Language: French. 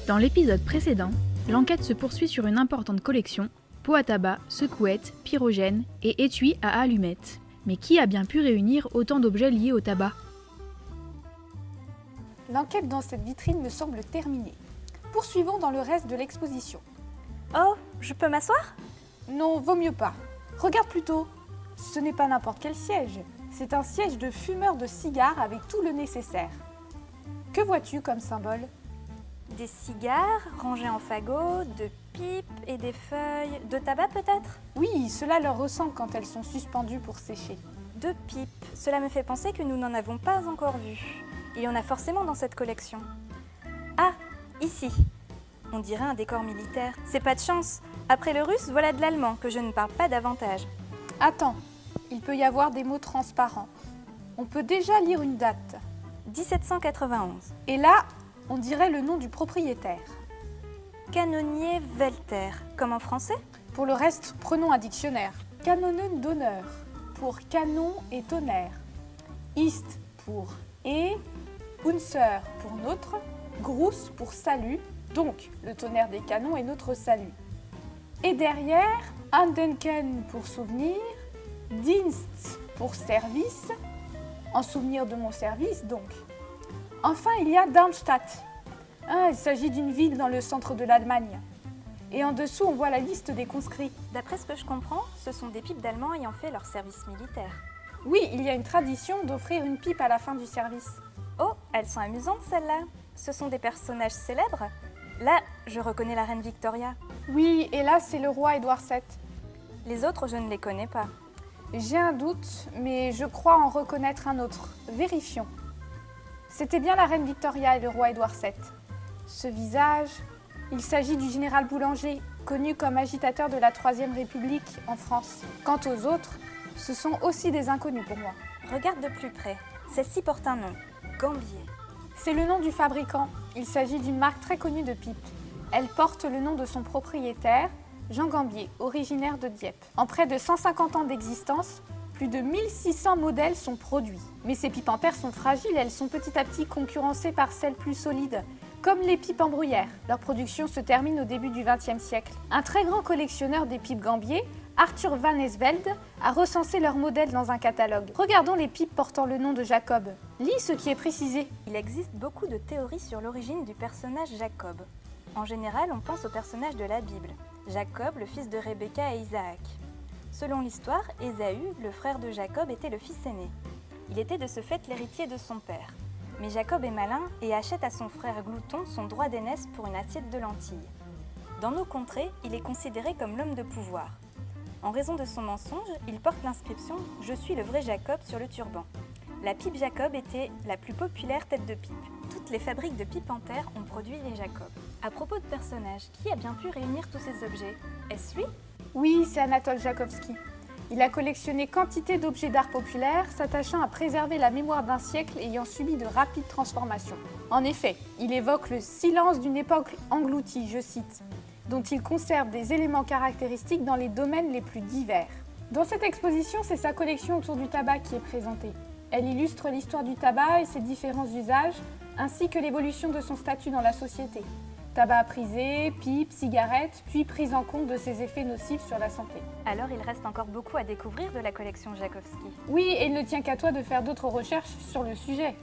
Dans l'épisode précédent, l'enquête se poursuit sur une importante collection, pots à tabac, secouettes, pyrogènes et étuis à allumettes. Mais qui a bien pu réunir autant d'objets liés au tabac ? L'enquête dans cette vitrine me semble terminée. Poursuivons dans le reste de l'exposition. Oh, je peux m'asseoir ? Non, vaut mieux pas. Regarde plutôt. Ce n'est pas n'importe quel siège. C'est un siège de fumeur de cigares avec tout le nécessaire. Que vois-tu comme symbole ? Des cigares rangés en fagots, de pipes et des feuilles de tabac peut-être ? Oui, cela leur ressemble quand elles sont suspendues pour sécher. De pipes, cela me fait penser que nous n'en avons pas encore vu. Il y en a forcément dans cette collection. Ah, ici. On dirait un décor militaire. C'est pas de chance. Après le russe, voilà de l'allemand que je ne parle pas davantage. Attends, il peut y avoir des mots transparents. On peut déjà lire une date. 1791. Et là, on dirait le nom du propriétaire. Canonnier Welter, comme en français ? Pour le reste, prenons un dictionnaire. Canonen d'honneur, pour canon et tonnerre. Ist pour et, Unser pour notre, Gruß pour salut, donc le tonnerre des canons est notre salut. Et derrière, Andenken pour souvenir, Dienst pour service, en souvenir de mon service donc. Enfin, il y a Darmstadt. Il s'agit d'une ville dans le centre de l'Allemagne. Et en dessous, on voit la liste des conscrits. D'après ce que je comprends, ce sont des pipes d'Allemands ayant fait leur service militaire. Oui, il y a une tradition d'offrir une pipe à la fin du service. Oh, elles sont amusantes celles-là. Ce sont des personnages célèbres. Là, je reconnais la reine Victoria. Oui, et là, c'est le roi Édouard VII. Les autres, je ne les connais pas. J'ai un doute, mais je crois en reconnaître un autre. Vérifions. C'était bien la reine Victoria et le roi Édouard VII. Ce visage, il s'agit du général Boulanger, connu comme agitateur de la Troisième République en France. Quant aux autres, ce sont aussi des inconnus pour moi. Regarde de plus près. Celle-ci porte un nom, Gambier. C'est le nom du fabricant. Il s'agit d'une marque très connue de pipes. Elle porte le nom de son propriétaire, Jean Gambier, originaire de Dieppe. En près de 150 ans d'existence, plus de 1600 modèles sont produits. Mais ces pipes en terre sont fragiles, elles sont petit à petit concurrencées par celles plus solides, comme les pipes en bruyère. Leur production se termine au début du XXe siècle. Un très grand collectionneur des pipes Gambier, Arthur Van Esveld, a recensé leurs modèles dans un catalogue. Regardons les pipes portant le nom de Jacob. Lis ce qui est précisé. Il existe beaucoup de théories sur l'origine du personnage Jacob. En général, on pense au personnage de la Bible, Jacob, le fils de Rebecca et Isaac. Selon l'histoire, Ésaü, le frère de Jacob, était le fils aîné. Il était de ce fait l'héritier de son père. Mais Jacob est malin et achète à son frère Glouton son droit d'aînesse pour une assiette de lentilles. Dans nos contrées, il est considéré comme l'homme de pouvoir. En raison de son mensonge, il porte l'inscription « Je suis le vrai Jacob » sur le turban. La pipe Jacob était la plus populaire tête de pipe. Toutes les fabriques de pipes en terre ont produit les Jacob. À propos de personnages, qui a bien pu réunir tous ces objets ? Est-ce lui ? Oui, c'est Anatole Jakowski. Il a collectionné quantité d'objets d'art populaire, s'attachant à préserver la mémoire d'un siècle ayant subi de rapides transformations. En effet, il évoque le silence d'une époque engloutie, je cite, dont il conserve des éléments caractéristiques dans les domaines les plus divers. Dans cette exposition, c'est sa collection autour du tabac qui est présentée. Elle illustre l'histoire du tabac et ses différents usages, ainsi que l'évolution de son statut dans la société. Tabac prisé, pipe, cigarette, puis prise en compte de ses effets nocifs sur la santé. Alors il reste encore beaucoup à découvrir de la collection Jakowski. Oui, et il ne tient qu'à toi de faire d'autres recherches sur le sujet.